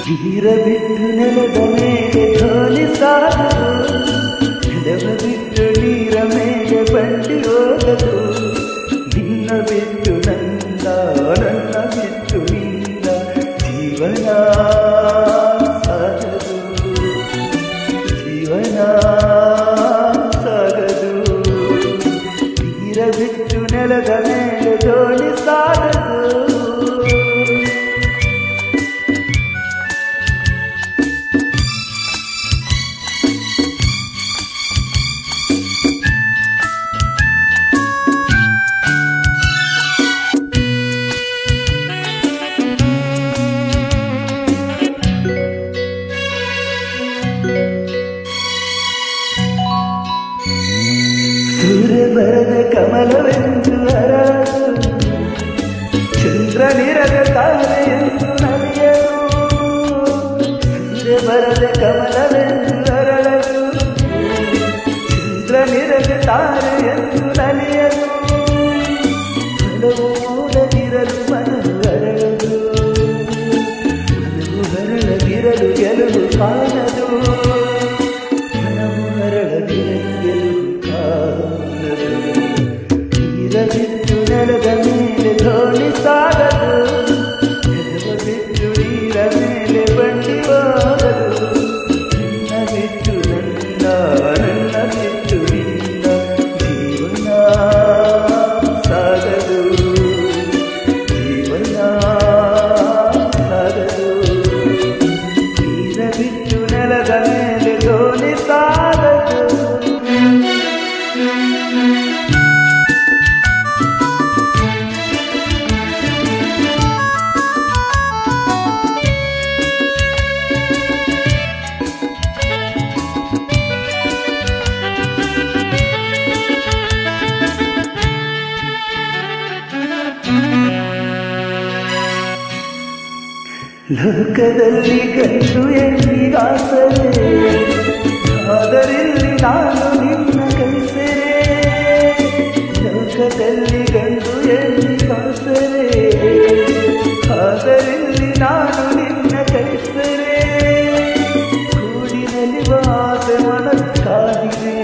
ಗಿರ ಬಿಟ್ಟು ನೆಲದ ಮೇಲೆ ಧೋನಿ ಸಾಗದು, ನೆಲವ ಬಿಟ್ಟು ನೀರ ಮೇಲೆ ಬಂಡಿ ಹೋಗದು. ನಿನ್ನ ಬಿಟ್ಟು ನನ್ನ, ನನ್ನ ಬಿಟ್ಟು ನಿನ್ನ ಜೀವನ ಸಾಗದು, ಜೀವನ ಸಾಗದು. ಗಿರ ಬಿಟ್ಟು ನೆಲದ ಮೇಲೆ ಧೋನಿ ಸಾಗದು. ಸೂರ್ಯ ಬರದ ಕಮಲವೆಂದು ಅರಳದು, ಚಂದ್ರನಿರದ ತಾರೆಯೆಂದು ನಲಿಯದು. ಸೂರ್ಯ ಬರದ ಕಮಲವೆಂದು ಅರಳದು, ಚಂದ್ರನಿರದ ತಾರೆಯೆಂದು ನಲಿಯದು. ಹಲವು ಮೂಡದಿರಲು ಮನವು ಅರಳದು, ಮನವು ಹರಳದಿರಲು ಗೆಲುವು ಕಾಣದು. ಮನವು ಹರಳದಿರಲು ಗೆಲುವು ಬಿಟ್ಟು ನೆಲದ ಮೇಲೆ ಧೋನಿ ಸಾಗದು, ನೆಲವ ಬಿಟ್ಟು ನೀರ ಮೇಲೆ ಬಂಡಿ ಹೋಗದು. ನಿನ್ನ ಬಿಟ್ಟು ನನ್ನ, ನನ್ನ ಬಿಟ್ಟು ನಿನ್ನ ಜೀವನ ಸಾಗದು, ಜೀವನ ಸಾಗದು. ನೀರ ಬಿಟ್ಟು ನೆಲದ ಮೇಲೆ ಧೋನಿ ಸಾಗದು. ಲೋಕದಲ್ಲಿ ಗಂಡು ಹೆಣ್ಣಿಗಾಸರೆ, ಆದರಿಲ್ಲಿ ನಾನು ನಿನ್ನ ಕೈಸರೆ. ಲೋಕದಲ್ಲಿ ಗಂಡು ಹೆಣ್ಣಿಗಾಸರೆ, ಆದರಿಲ್ಲಿ ನಾನು ನಿನ್ನ ಕೈಸರೆ. ಕೂಡಿನಲ್ಲಿ ಆಸೆ ಮನಕ್ಕಾಗಿದೆ,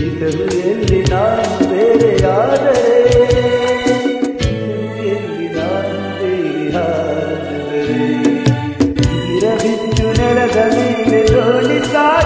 ಈಗಲೂ ಎಲ್ಲಿ ನಾನು ಬೇರೆಯಾದರೆ, ಎಲ್ಲಿ ನಾನು ಬೇರೆಯಾದರೆ. ಗಿರ ಬಿಟ್ಟು ನೆಲದ ಮೇಲೆ ಧೋನಿ ಸಾಗದು.